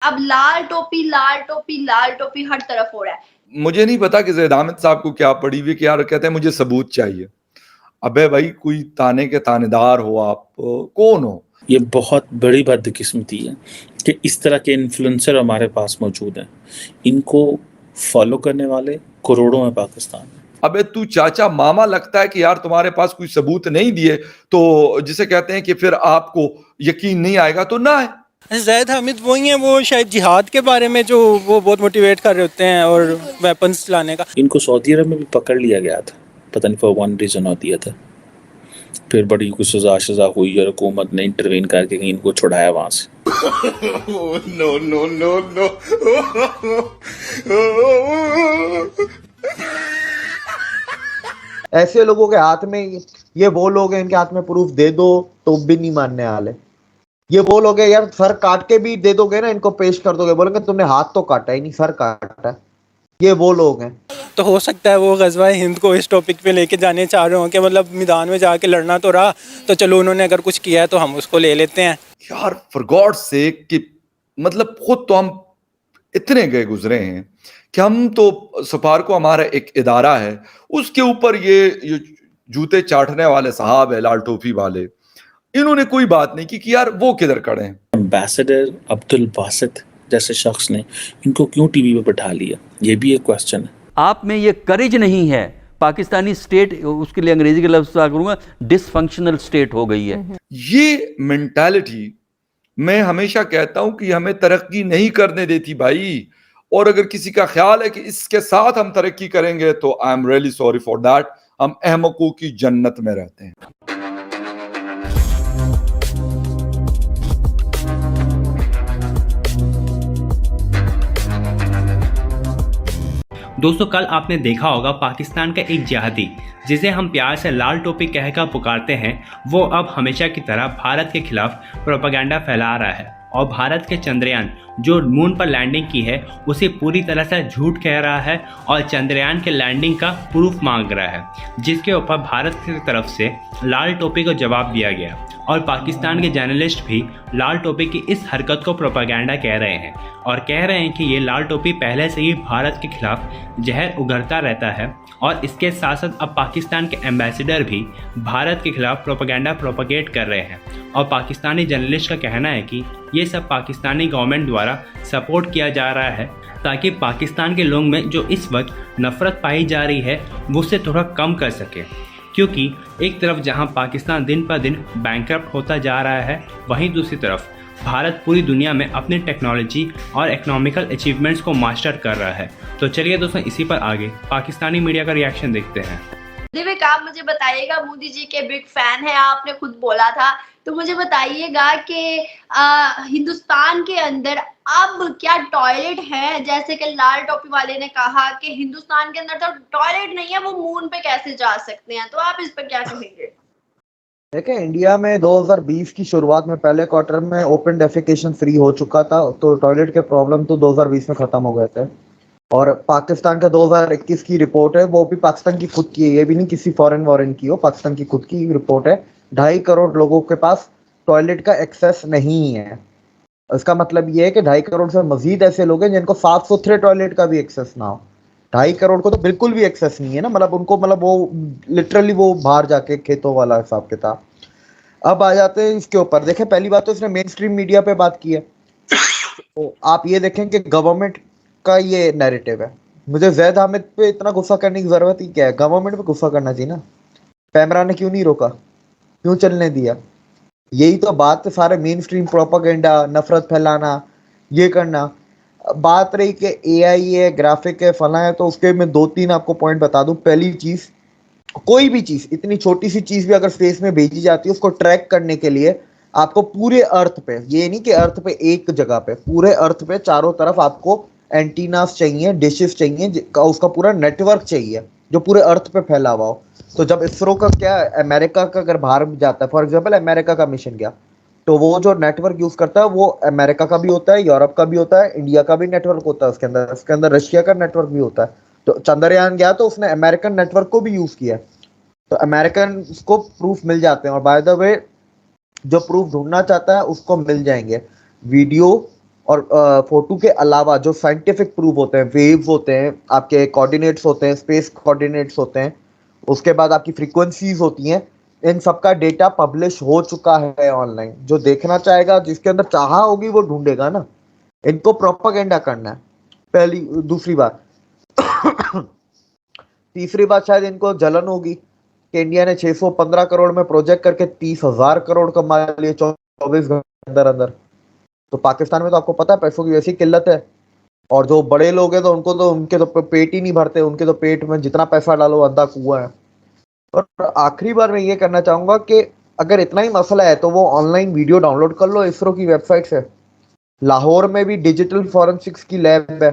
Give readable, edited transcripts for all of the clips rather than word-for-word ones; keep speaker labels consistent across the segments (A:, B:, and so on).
A: अब लाल टोपी, लाल टोपी, लाल टोपी हर तरफ हो रहा है।
B: मुझे नहीं पता कि ज़ैद आमिद साहब को क्या पड़ी हुई, क्या कहते हैं मुझे सबूत चाहिए। अबे भाई कोई ताने के तानेदार हो आप, कौन हो?
C: ये बहुत बड़ी बदकिस्मती है कि इस तरह के इन्फ्लुएंसर हमारे पास मौजूद हैं। इनको फॉलो करने वाले करोड़ों हैं पाकिस्तान में।
B: अबे तू चाचा मामा लगता है कि यार तुम्हारे पास कोई सबूत नहीं दिए तो जिसे कहते हैं कि फिर आपको यकीन नहीं आएगा तो ना है।
D: ज़ैद हामिद वही हैं, वो शायद जिहाद के बारे में जो वो बहुत मोटिवेट कर रहे होते हैं और वेपन्स चलाने का।
C: इनको सऊदी अरब में भी पकड़ लिया गया था, पता नहीं फॉर वन रीज़न और दिया था। फिर बड़ी कुछ सजा हुई और हुकूमत ने इंटरवीन करके इनको छुड़ाया वहां से।
E: No no no no.
F: ऐसे लोगों के हाथ में ये वो लोग हैं, इनके हाथ में प्रूफ दे दो तो भी नहीं मानने वाले। ये वो लोग हैं यार, सर काट के भी दे दोगे ना, इनको पेश कर दोगे, बोलेंगे तुमने हाथ तो काटा ही नहीं, सर काटा। ये वो लोग हैं।
D: तो हो सकता है वो ग़ज़वा हिंद को इस टॉपिक पे लेके जाने चाह रहे हो कि मतलब मैदान में जाके लड़ना तो रहा, तो चलो उन्होंने अगर कुछ किया है तो हम उसको ले लेते हैं।
B: यार फॉर गॉड सेक कि मतलब खुद तो हम इतने गए गुजरे हैं कि हम तो सफारको हमारा एक इदारा है, उसके ऊपर ये जूते चाटने वाले साहब है लाल टोपी वाले, इन्होंने कोई बात नहीं की कि यार वो किधर खड़े हैं।
C: एम्बेसडर अब्दुल बासित जैसे शख्स ने इनको क्यों टीवी पे बैठा लिया, ये भी एक क्वेश्चन है। आप में ये करेज नहीं है। पाकिस्तानी स्टेट, उसके लिए अंग्रेजी के लफ्ज़ करूंगा, डिसफंक्शनल स्टेट हो गई है।
B: ये मेंटालिटी मैं हमेशा कहता हूं कि हमें तरक्की नहीं करने देती भाई, और अगर किसी का ख्याल है कि इसके साथ हम तरक्की करेंगे तो I am really sorry for that. हम अहमकों की जन्नत में रहते हैं।
G: दोस्तों कल आपने देखा होगा पाकिस्तान का एक जिहादी जिसे हम प्यार से लाल टोपी कहकर पुकारते हैं, वो अब हमेशा की तरह भारत के खिलाफ प्रोपेगेंडा फैला रहा है और भारत के चंद्रयान जो मून पर लैंडिंग की है उसे पूरी तरह से झूठ कह रहा है और चंद्रयान के लैंडिंग का प्रूफ मांग रहा है, जिसके ऊपर भारत की तरफ से लाल टोपी को जवाब दिया गया और पाकिस्तान के जर्नलिस्ट भी लाल टोपी की इस हरकत को प्रोपेगेंडा कह रहे हैं और कह रहे हैं कि ये लाल टोपी पहले से ही भारत के खिलाफ जहर उगरता रहता है और इसके साथ साथ अब पाकिस्तान के एम्बेसडर भी भारत के खिलाफ प्रोपेगेंडा प्रोपेगेट कर रहे हैं और पाकिस्तानी जर्नलिस्ट का कहना है कि ये सब पाकिस्तानी गवर्नमेंट द्वारा सपोर्ट किया जा रहा है ताकि पाकिस्तान के लोगों में जो इस वक्त नफरत पाई जा रही है वो उसे थोड़ा कम कर सके, क्योंकि एक तरफ जहां पाकिस्तान दिन पर दिन बैंकरप्ट होता जा रहा है, वहीं दूसरी तरफ भारत पूरी दुनिया में अपनी टेक्नोलॉजी और इकोनॉमिकल अचीवमेंट्स को मास्टर कर रहा है। तो चलिए दोस्तों इसी पर आगे पाकिस्तानी मीडिया का रिएक्शन देखते हैं।
A: दिव्य आप मुझे बताइएगा, मोदी जी के बिग फैन है, आपने खुद बोला था, तो मुझे बताइएगा कि हिंदुस्तान के अंदर अब क्या टॉयलेट है? जैसे कि लाल टोपी वाले ने कहा कि हिंदुस्तान के अंदर तो टॉयलेट नहीं है, वो मून पे कैसे जा सकते हैं, तो आप इस पर क्या कहेंगे?
F: देखिए, इंडिया में 2020 की शुरुआत में पहले क्वार्टर में ओपन डेफिकेशन फ्री हो चुका था, तो टॉयलेट के प्रॉब्लम तो 2020 में खत्म हो गए थे। और पाकिस्तान का 2021 की रिपोर्ट है, वो भी पाकिस्तान की खुद की है, ये भी नहीं किसी फॉरेन की हो, पाकिस्तान की खुद की रिपोर्ट है। 2.5 करोड़ लोगों के पास टॉयलेट का एक्सेस नहीं है। इसका मतलब ये है कि 2.5 करोड़ से मजीद ऐसे लोग हैं जिनको साफ सुथरे टॉयलेट का भी एक्सेस ना हो। 2.5 करोड़ को तो बिल्कुल भी एक्सेस नहीं है ना, मतलब उनको, मतलब वो लिटरली वो बाहर जाके खेतों वाला हिसाब किताब। अब आ जाते हैं इसके ऊपर। देखें, पहली बात तो इसने मेन स्ट्रीम मीडिया पे बात की है, तो आप ये देखें कि गवर्नमेंट का ये नैरेटिव है। मुझे ज़ैद हामिद पे इतना गुस्सा करने की जरूरत ही क्या है? गवर्नमेंट पे गुस्सा करना चाहिए ना। पैमरा ने क्यों नहीं रोका, क्यों चलने दिया? यही तो बात है, सारे मेन स्ट्रीम प्रोपेगेंडा, नफरत फैलाना, ये करना। बात रही कि AI है, ग्राफिक है, फला है, तो उसके मैं 2-3 आपको पॉइंट बता दूं। पहली चीज, कोई भी चीज, इतनी छोटी सी चीज भी अगर स्पेस में भेजी जाती है, उसको ट्रैक करने के लिए आपको पूरे अर्थ पे, ये नहीं कि अर्थ पे एक जगह पे, पूरे अर्थ पे चारों तरफ आपको एंटीनास चाहिए, डिशेस चाहिए, उसका पूरा नेटवर्क चाहिए जो पूरे अर्थ पे फैला हुआ हो। तो जब इसरो का क्या, अमेरिका का अगर बाहर जाता है, फॉर एग्जाम्पल अमेरिका का मिशन गया, तो वो जो नेटवर्क यूज करता है वो अमेरिका का भी होता है, यूरोप का भी होता है, इंडिया का भी नेटवर्क होता है, उसके अंदर रशिया का नेटवर्क भी होता है। तो चंद्रयान गया तो उसने अमेरिकन नेटवर्क को भी यूज किया, तो अमेरिकन को प्रूफ मिल जाते हैं। और बाय द वे, जो प्रूफ ढूंढना चाहता है उसको मिल जाएंगे, वीडियो और फोटो के अलावा जो साइंटिफिक प्रूफ होते हैं, वेव्स होते हैं, आपके कोऑर्डिनेट्स होते हैं, स्पेस कोऑर्डिनेट्स होते हैं, उसके बाद आपकी फ्रीक्वेंसीज होती हैं, इन सब का डेटा पब्लिश हो चुका है ऑनलाइन। जो देखना चाहेगा, जिसके अंदर चाह होगी वो ढूंढेगा ना। इनको प्रोपागेंडा करना है, पहली। दूसरी बात तीसरी बात, शायद इनको जलन होगी कि इंडिया ने 615 करोड़ में प्रोजेक्ट करके 30,000 करोड़ कमा लिए 24 घंटे अंदर अंदर। तो पाकिस्तान में तो आपको पता है पैसों की वैसी किल्लत है, और जो बड़े लोग हैं तो उनके तो पेट ही नहीं भरते, उनके तो पेट में जितना पैसा डालो अंधा कुआं है। और आखिरी बार मैं ये करना चाहूंगा कि अगर इतना ही मसला है तो वो ऑनलाइन वीडियो डाउनलोड कर लो इसरो की वेबसाइट से। लाहौर में भी डिजिटल फॉरेंसिक्स की लैब है,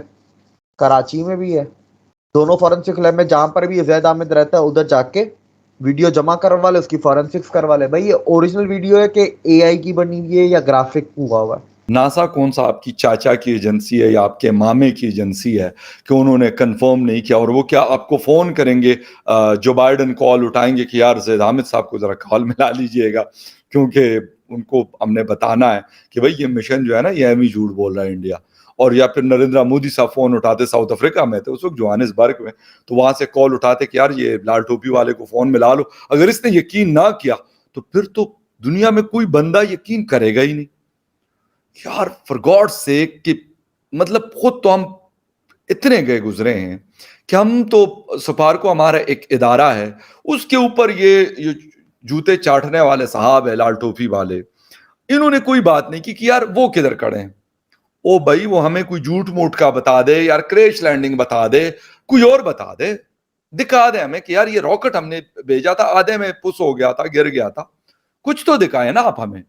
F: कराची में भी है। दोनों फॉरेंसिक लैब में जहां पर भी जैद आमिद रहता है उधर जाके वीडियो जमा करवा ले, उसकी फॉरेंसिक्स करवा ले। भाई ये ओरिजिनल वीडियो है कि एआई की बनी हुई है या ग्राफिक हुआ हुआ है।
B: नासा कौन सा आपकी चाचा की एजेंसी है या आपके मामे की एजेंसी है कि उन्होंने कंफर्म नहीं किया? और वो क्या आपको फोन करेंगे, जो बाइडन कॉल उठाएंगे कि यार जैद हामिद साहब को जरा कॉल मिला लीजिएगा, क्योंकि उनको हमने बताना है कि भाई ये मिशन जो है ना ये एमी झूठ बोल रहा है इंडिया। और या फिर नरेंद्र मोदी साहब फोन उठाते, साउथ अफ्रीका में थे उस वक्त, जोहानिसबर्ग में, तो वहां से कॉल उठाते कि यार ये लाल टोपी वाले को फोन मिला लो। अगर इसने यकीन ना किया तो फिर तो दुनिया में कोई बंदा यकीन करेगा ही नहीं यार। फॉर गॉड सेक कि मतलब खुद तो हम इतने गए गुजरे हैं कि हम तो सफारको हमारा एक इदारा है, उसके ऊपर ये जूते चाटने वाले साहब है लाल टोपी वाले, इन्होंने कोई बात नहीं की कि यार वो किधर खड़े हैं। ओ भाई वो हमें कोई झूठ मूठ का बता दे यार, क्रैश लैंडिंग बता दे, कोई और बता दे, दिखा दे हमें कि यार ये रॉकेट हमने भेजा था, आधे में पुश हो गया था, गिर गया था, कुछ तो दिखाए ना आप हमें।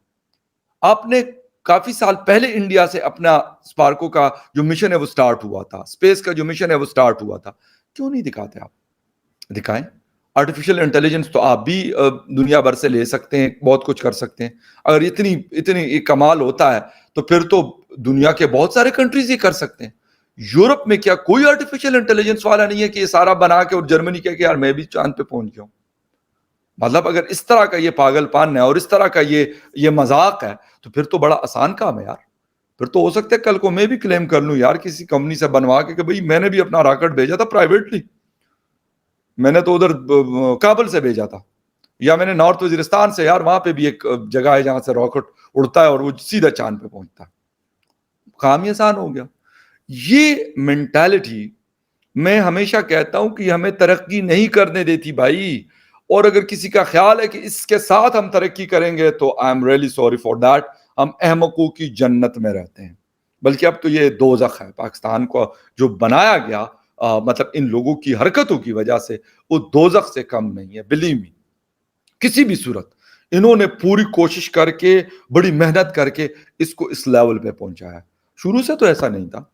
B: आपने काफी साल पहले इंडिया से अपना स्पार्को का जो मिशन है वो स्टार्ट हुआ था, स्पेस का जो मिशन है वो स्टार्ट हुआ था, क्यों नहीं दिखाते आप? दिखाएं। आर्टिफिशियल इंटेलिजेंस तो आप भी दुनिया भर से ले सकते हैं, बहुत कुछ कर सकते हैं। अगर इतनी इतनी कमाल होता है तो फिर तो दुनिया के बहुत सारे कंट्रीज ये कर सकते हैं। यूरोप में क्या कोई आर्टिफिशियल इंटेलिजेंस वाला नहीं है कि ये सारा बना के, और जर्मनी कह के यार मैं भी चांद पे पहुंच गया हूं? मतलब अगर इस तरह का ये पागलपन है और इस तरह का ये मजाक है तो फिर तो बड़ा आसान काम है यार। फिर तो हो सकता है कल को मैं भी क्लेम कर लूं यार किसी कंपनी से बनवा के कि भाई मैंने भी अपना रॉकेट भेजा था प्राइवेटली, मैंने तो उधर काबुल से भेजा था, या मैंने नॉर्थ वजीरिस्तान से, यार वहां पे भी एक जगह है जहां से रॉकेट उड़ता है और वो सीधा चांद पे पहुंचता है। काम ही आसान हो गया। ये मेंटालिटी मैं हमेशा कहता हूं कि हमें तरक्की नहीं करने देती भाई। और अगर किसी का ख्याल है कि इसके साथ हम तरक्की करेंगे तो I am really sorry for that. हम अहमकों की जन्नत में रहते हैं, बल्कि अब तो ये दोज़ख है। पाकिस्तान को जो बनाया गया मतलब इन लोगों की हरकतों की वजह से, वो दोज़ख से कम नहीं है। बिलीव मी, किसी भी सूरत इन्होंने पूरी कोशिश करके, बड़ी मेहनत करके इसको इस लेवल पे पहुंचाया। शुरू से तो ऐसा नहीं था।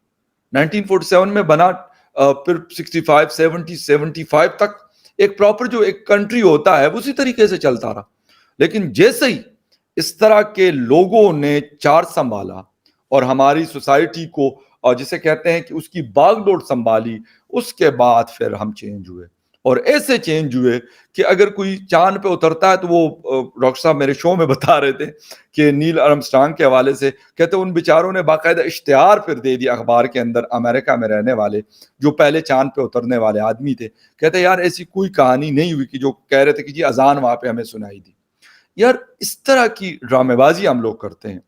B: 1947 में बना, फिर 65, 70, 75 तक एक प्रॉपर जो एक कंट्री होता है उसी तरीके से चलता रहा। लेकिन जैसे ही इस तरह के लोगों ने चार्ज संभाला और हमारी सोसाइटी को, और जिसे कहते हैं कि उसकी बागडोर संभाली, उसके बाद फिर हम चेंज हुए। और ऐसे चेंज हुए कि अगर कोई चांद पे उतरता है तो वो डॉक्टर साहब मेरे शो में बता रहे थे कि नील आर्मस्ट्रांग के हवाले से कहते उन बेचारों ने बाकायदा इश्तिहार फिर दे दिया अखबार के अंदर, अमेरिका में रहने वाले जो पहले चांद पे उतरने वाले आदमी थे। कहते यार ऐसी कोई कहानी नहीं हुई कि जो कह रहे थे कि जी अजान वहां पे हमें सुनाई दी। यार इस तरह की ड्रामेबाजी हम लोग करते हैं।